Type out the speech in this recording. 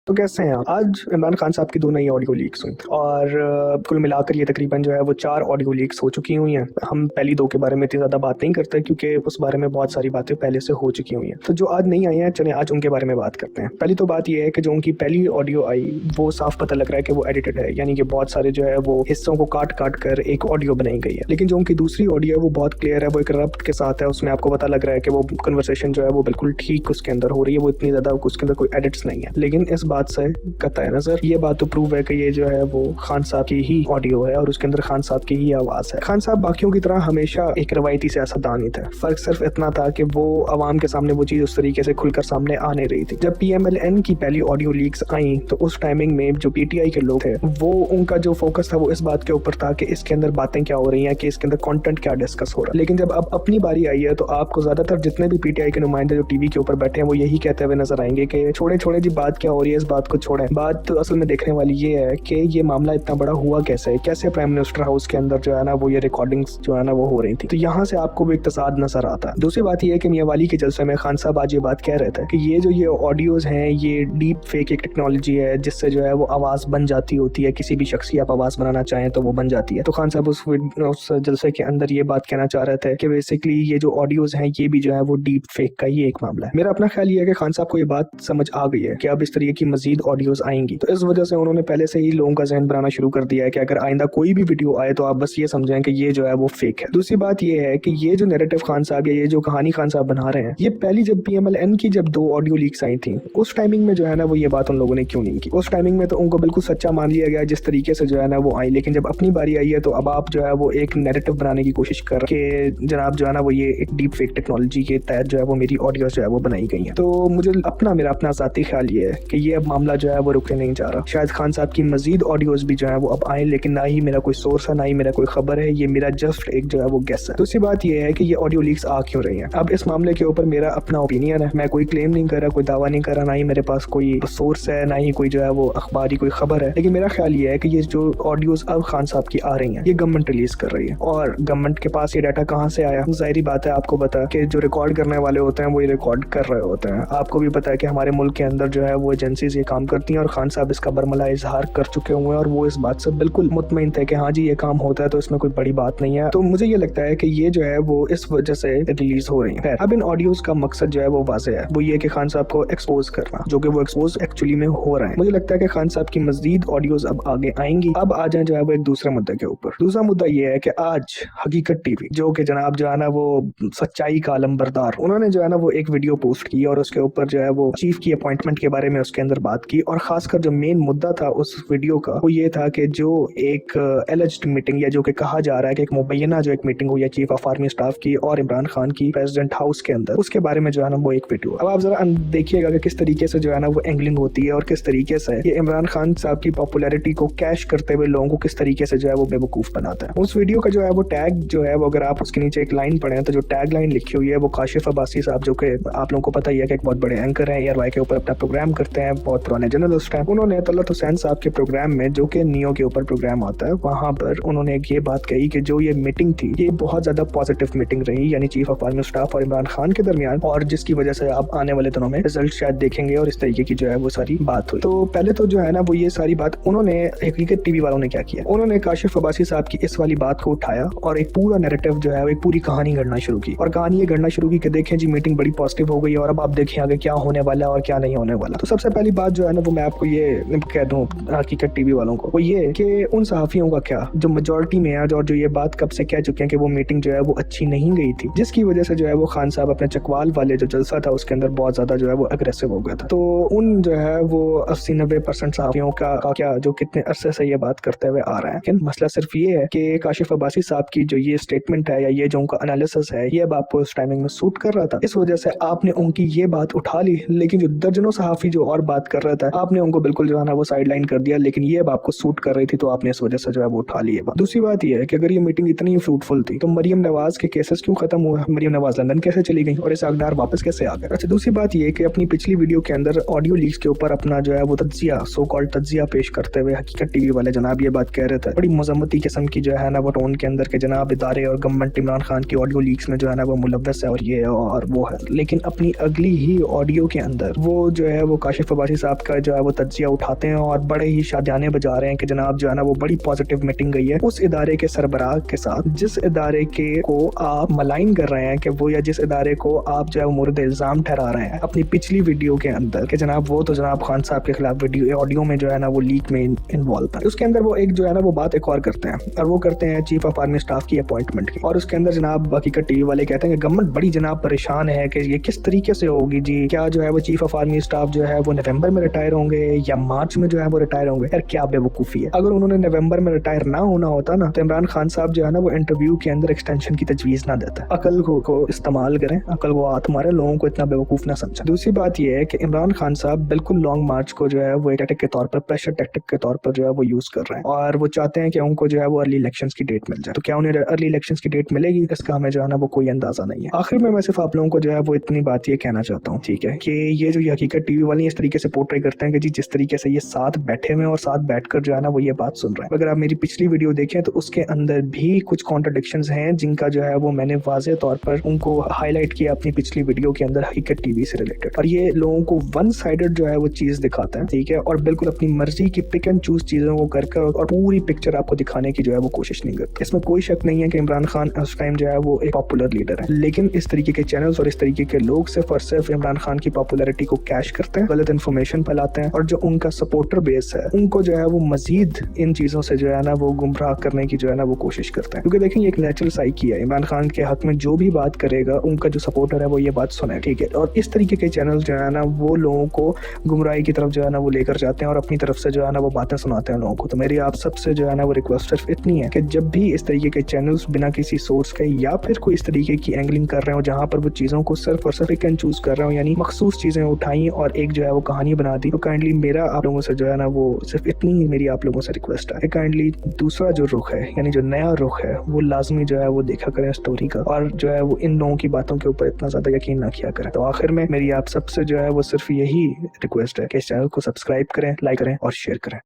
तो कैसे हैं आप? आज इमरान खान साहब की 2 नई ऑडियो लीक्स हुई और कुल मिलाकर ये तकरीबन जो है वो 4 ऑडियो लीक्स हो चुकी हुई हैं। हम पहली 2 के बारे में इतनी ज़्यादा बात नहीं करते क्योंकि उस बारे में बहुत सारी बातें पहले से हो चुकी हुई हैं। तो जो आज नहीं आई हैं, चलें आज उनके बारे में बात करते हैं। पहली तो बात ये है कि जो उनकी पहली ऑडियो आई वो साफ पता लग रहा है कि वो एडिटेड है, यानी कि बहुत सारे जो है वो हिस्सों को काट कर एक ऑडियो बनाई गई है। लेकिन जो उनकी दूसरी ऑडियो है वो बहुत क्लियर है, वो एक रब्त के साथ है। उसमें आपको पता लग रहा है कि वो कन्वर्सेशन जो है वो बिल्कुल ठीक उसके अंदर हो रही है, वो इतनी ज़्यादा उसके अंदर कोई एडिट्स नहीं है। लेकिन इस बात से कतई नजर ये बात तो प्रूव है कि ये जो है वो खान साहब की ही ऑडियो है और उसके अंदर खान साहब की ही आवाज है। खान साहब बाकियों की तरह हमेशा एक रवायती सियासतदान ही थे। फर्क सिर्फ इतना था कि वो आवाम के सामने वो चीज उस तरीके से खुलकर सामने आ नहीं रही थी। जब PMLN की पहली ऑडियो लीक्स आई तो उस टाइमिंग में जो PTI के लोग थे वो उनका जो फोकस था वो इस बात के ऊपर था कि इसके अंदर बातें क्या हो रही हैं, कि इसके अंदर कंटेंट क्या डिस्कस हो रहा है। लेकिन जब अब अपनी बारी आई है तो आपको ज्यादातर जितने भी PTI के नुमाइंदे जो टीवी के ऊपर बैठे हैं वो यही कहते हुए नजर आएंगे कि छोड़े छोड़े जी बात क्या हो रही है, इस बात को छोड़ें। बात तो असल में देखने वाली ये है कि ये मामला इतना बड़ा हुआ कैसे, कैसे प्राइम मिनिस्टर हाउस के अंदर जो है ना वो ये रिकॉर्डिंग्स जो है ना वो हो रही थी। तो यहाँ से आपको भी एक तसाद नजर आता है। दूसरी बात ये है कि मियां वाली के जलसे में खान साहब आज ये बात कह रहे थे कि ये जो ये ऑडियोज हैं ये डीप फेक एक टेक्नोलॉजी है जिससे जो है वो आवाज बन जाती होती है, किसी भी शख्स की आप आवाज बनाना चाहें तो वो बन जाती है। तो खान साहब उस जलसे के अंदर ये बात कहना चाह रहे थे कि बेसिकली ये जो ऑडियोज हैं ये भी जो है वो डीप फेक का ही एक मामला है। मेरा अपना ख्याल ये है कि खान साहब को ये बात समझ आ गई है कि अब इस तरीके की मजीद ऑडियोज आएंगी, तो इस वजह से उन्होंने पहले से ही लोगों का जहन बनाना शुरू कर दिया है कि अगर आइंदा कोई भी वीडियो आए तो आप बस ये समझें कि ये जो है वो फेक है। दूसरी बात ये है कि ये जो नैरेटिव खान साहब या ये जो कहानी खान साहब बना रहे हैं, ये पहली जब PMLN की जब 2 ऑडियो लीक्स आई थी उस टाइमिंग में जो है ना वो ये बात उन लोगों ने क्यों नहीं की। उस टाइमिंग में तो उनको बिल्कुल सच्चा मान लिया गया जिस तरीके से जो है ना वो आई, लेकिन जब अपनी बारी आई है तो अब आप जो है वो एक नैरेटिव बनाने की कोशिश कर के जनाब जो है ना वो ये एक डीप फेक टेक्नोलॉजी के तहत जो है वो मेरी ऑडियो जो है वो बनाई गई है। तो मुझे मेरा अपना ज़ाती ख्याल ये है कि ये अब मामला जो है वो रुकने नहीं जा रहा। शायद खान साहब की मजीद ऑडियोज भी जो है वो अब आए, लेकिन ना ही मेरा कोई सोर्स है ना ही मेरा कोई खबर है, ये मेरा जस्ट एक जो है वो गेस है। दूसरी बात ये है कि ये ऑडियो लीक्स आ क्यों रही हैं। अब इस मामले के ऊपर मेरा अपना ओपिनियन है, मैं कोई क्लेम नहीं कर रहा, कोई दावा नहीं कर रहा, ना ही मेरे पास कोई सोर्स है, ना ही कोई जो है वो अखबारी कोई खबर है। लेकिन मेरा ख्याल ये है कि ये जो ऑडियोज अब खान साहब की आ रही हैं ये गवर्नमेंट रिलीज कर रही है, और गवर्नमेंट के पास ये डाटा कहाँ से आया, जाहिर बात है आपको पता है कि जो रिकॉर्ड करने वाले होते हैं वो ये रिकॉर्ड कर रहे होते हैं। आपको भी पता है कि हमारे मुल्क के अंदर जो है वो एजेंसीज ये काम करती हैं और खान साहब इसका बरमला इजहार कर चुके हुए हैं और वो इस बात से बिल्कुल मुतमईन थे कि हाँ जी ये काम होता है तो इसमें कोई बड़ी बात नहीं है। तो मुझे ये लगता है कि ये जो है वो इस वजह से रिलीज हो रही है। अब इन ऑडियोज का मकसद जो है वो वाज़ेह है, वो ये कि खान साहब को एक्सपोज करना, जो कि वो एक्सपोज एक्चुअली में हो रहा है। मुझे लगता है कि खान साहब की मजीद ऑडियोज अब आगे आएंगी। अब आ जाए जो है वो एक दूसरे मुद्दे के ऊपर। दूसरा मुद्दा ये है कि आज हकीकत टीवी जो कि जनाब जो है ना वो सच्चाई का आलमबरदार, उन्होंने जो है ना वो एक वीडियो पोस्ट की और उसके ऊपर जो है वो चीफ की अपॉइंटमेंट के बारे में उसके अंदर बात की। और खासकर जो मेन मुद्दा था उस वीडियो का वो ये था कि जो एक एलिज्ड मीटिंग या जो कि कहा जा रहा है कि एक मुबैना जो एक मीटिंग हुई है चीफ ऑफ आर्मी स्टाफ की और इमरान खान की प्रेसिडेंट हाउस के अंदर, उसके बारे में जो है ना वो एक वीडियो। अब आप जरा देखिएगा कि किस तरीके से जो है ना वो एंगलिंग होती है और किस तरीके से ये इमरान खान साहब की पॉपुलैरिटी को कैश करते हुए लोगों को किस तरीके से जो है वो बेवकूफ बनाता है। उस वीडियो का जो है वो टैग जो है वो अगर आप उसके नीचे एक लाइन पढ़ें तो जो टैग लाइन लिखी हुई है वो काशिफ अब्बासी साहब, जो कि आप लोगों को पता ही है कि एक बहुत बड़े एंकर हैं, ARY के ऊपर अपना प्रोग्राम करते हैं, बहुत पुराने जर्नलिस्ट हैं। उन्होंने तलत हुसैन साहब के प्रोग्राम में, जो कि नियो के ऊपर प्रोग्राम आता है, वहां पर उन्होंने एक ये बात कही कि जो ये मीटिंग थी ये बहुत ज्यादा पॉजिटिव मीटिंग रही, यानी चीफ ऑफ आर्मी स्टाफ और इमरान खान के दरमियान, और जिसकी वजह से आप आने वाले दिनों में रिजल्ट शायद देखेंगे और इस तरीके की जो है वो सारी बात हुई। तो पहले तो जो है ना वो ये सारी बात उन्होंने हकीकत टीवी वालों ने क्या किया, उन्होंने काशिफ अब्बासी साहब की इस वाली बात को उठाया और एक पूरा नैरेटिव जो है वो एक पूरी कहानी गढ़ना शुरू की। और कहानी ये गढ़ना शुरू की कि देखें जी मीटिंग बड़ी पॉजिटिव हो गई और अब आप देखें आगे क्या होने वाला है और क्या नहीं होने वाला। तो सबसे पहली बात जो है ना वो मैं आपको ये कह दूं हकीकत टीवी वालों को, वो ये कि उन सहाफियों का क्या जो मेजोरिटी में है और जो ये बात कब से कह चुके हैं कि वो मीटिंग जो है वो अच्छी नहीं गई थी, जिसकी वजह से जो है वो खान साहब अपने चकवाल वाले जो जलसा था उसके अंदर बहुत ज्यादा जो है वो अग्रेसिव हो गया था। तो उन जो है वो 80-90% सहाफियों का क्या जो कितने अरसे से ये बात करते हुए आ रहे हैं। लेकिन मसला सिर्फ ये है कि काशिफ अब्बासी साहब की जो ये स्टेटमेंट है या ये जो उनका एनालिसिस है ये अब आपको उस टाइमिंग में सूट कर रहा था, इस वजह से आपने उनकी ये बात उठा ली। लेकिन जो दर्जनों सहाफी जो और बात कर रहा था आपने उनको बिल्कुल जो है ना वो साइड लाइन कर दिया, लेकिन ये अब आपको सूट कर रही थी तो आपने इस वजह से जो है वो उठा ली है। दूसरी बात ये है कि अगर ये मीटिंग इतनी फ्रूटफुल थी तो मरियम नवाज के केसेस क्यों खत्म हुआ, मरियम नवाज लंदन कैसे चली गई और इस अकदार वापस कैसे आ गए। अच्छा, दूसरी बात ये कि अपनी पिछली वीडियो के अंदर ऑडियो लीक्स के ऊपर अपना जो है वो तज्जिया, सो कॉल्ड तज्जिया पेश करते हुए हकीकत टीवी वाले जनाब ये बात कह रहे थे, बड़ी मजम्मती किस्म की जो है ना वो टोन के अंदर के जनाब इदारे और गवर्नमेंट इमरान खान की ऑडियो लीक्स में जो है ना वो मुलव्वस है और ये और वो है। लेकिन अपनी अगली ही ऑडियो के अंदर वो जो है वो काशिफ अब्बासी साहब का जो है वो तज्जिया उठाते हैं और बड़े ही शादियाने बजा रहे हैं कि जनाब जो है ना वो बड़ी पॉजिटिव मीटिंग गई है उस इदारे के सरबराह के साथ जिस इदारे के को आप मलाइन कर रहे हैं कि वो, या जिस इदारे को आप जो है मुर्द इल्जाम ठहरा रहे हैं अपनी पिछली वीडियो के अंदर कि जनाब वो तो जनाब खान साहब के खिलाफ वीडियो ऑडियो में जो है ना वो लीक में इन्वॉल्व है। उसके अंदर वो एक जो है ना वो बात एक और करते हैं और वो करते हैं चीफ ऑफ आर्मी स्टाफ की अपॉइंटमेंट की। और उसके अंदर जनाब हकीकत टीवी वाले कहते हैं कि गवर्नमेंट बड़ी जनाब परेशान है कि ये किस तरीके से होगी जी, क्या जो है वो चीफ ऑफ आर्मी स्टाफ जो है वो नवंबर में रिटायर होंगे या मार्च में जो है वो रिटायर होंगे। यार क्या बेवकूफी है, अगर उन्होंने नवंबर में रिटायर ना होना होता ना तो इमरान खान साहब जो है ना वो इंटरव्यू के अंदर एक्सटेंशन की तजवीज ना देता। अकल को इस्तेमाल करें, अकल को हाथ मारे, लोगों को इतना बेवकूफ ना समझें। दूसरी बात यह है कि इमरान खान साहब बिल्कुल लॉन्ग मार्च को जो है वो टैक्टिक के तौर पर, प्रेशर टैक्टिक के तौर पर जो है वो यूज कर रहे हैं और वो चाहते हैं कि उनको जो है वो अर्ली इलेक्शंस की डेट मिल जाए। तो क्या उन्हें अर्ली इलेक्शंस की डेट मिलेगी, इसका हमें जो है ना वो कोई अंदाजा नहीं है। आखिर में मैं सिर्फ आप लोगों को जो है वो इतनी बात ये कहना चाहता हूँ, ठीक है, कि ये जो हकीकत टीवी वाले इस तरीके से पोर्ट्रे करते हैं कि जी जिस तरीके से ये साथ बैठे हुए और साथ बैठकर जो है ना वो ये बात सुन रहे हैं। अगर आप मेरी पिछली वीडियो देखें तो उसके अंदर भी कुछ कॉन्ट्रडिक्शंस हैं जिनका जो है वो मैंने वाज़ेह तौर पर उनको हाईलाइट किया अपनी पिछली वीडियो के अंदर हकीकत टीवी से रिलेटेड। और ये लोगों को वन साइडेड जो है वो चीज दिखाता है, ठीक है, और बिल्कुल अपनी मर्जी की पिक एंड चूज चीजों को करकर और पूरी पिक्चर आपको दिखाने की जो है वो कोशिश नहीं करते। इसमें कोई शक नहीं है कि इमरान खान उस टाइम जो है वो एक पॉपुलर लीडर है, लेकिन इस तरीके के चैनल्स और इस तरीके के लोग सिर्फ और सिर्फ इमरान खान की पॉपुलैरिटी को कैश करते हैं, गलत इन्फॉर्मेशन फैलाते हैं और जो उनका सपोर्टर बेस है उनको जो है वो मजीद इन चीजों से जो है ना वो गुमराह करने की जो है ना वो कोशिश करते हैं। क्योंकि देखें ये एक नेचुरल साइकी है, इमरान खान के हक में जो भी बात करेगा उनका जो सपोर्टर है वो ये बात सुने, ठीक है। और इस तरीके के चैनल जो है ना वो लोगों को गुमराही की तरफ जो है ना वो लेकर जाते हैं और अपनी तरफ से जो है ना वो बातें सुनाते हैं लोगों को। तो मेरी आप सबसे जो है ना वो रिक्वेस्ट सिर्फ इतनी है कि जब भी इस तरीके के चैनल्स बिना किसी सोर्स के या फिर कोई इस तरीके की एंगलिंग कर रहे हो जहां पर वो चीजों को सिर्फ और सिर्फ पिक एंड चूज कर रहे हो, यानी मखसूस चीजें उठाई और एक जो है वो कहानी बना दी, तो काइंडली मेरा आप लोगों से जो है ना वो सिर्फ इतनी ही मेरी आप लोगों से रिक्वेस्ट है, काइंडली दूसरा जो रुख है यानी जो नया रुख है वो लाजमी जो है वो देखा करें स्टोरी का, और जो है वो इन लोगों की बातों के ऊपर इतना ज्यादा यकीन ना किया करें। तो आखिर में मेरी आप सबसे जो है वो सिर्फ यही रिक्वेस्ट है कि इस चैनल को सब्सक्राइब करें, लाइक करें और शेयर करें।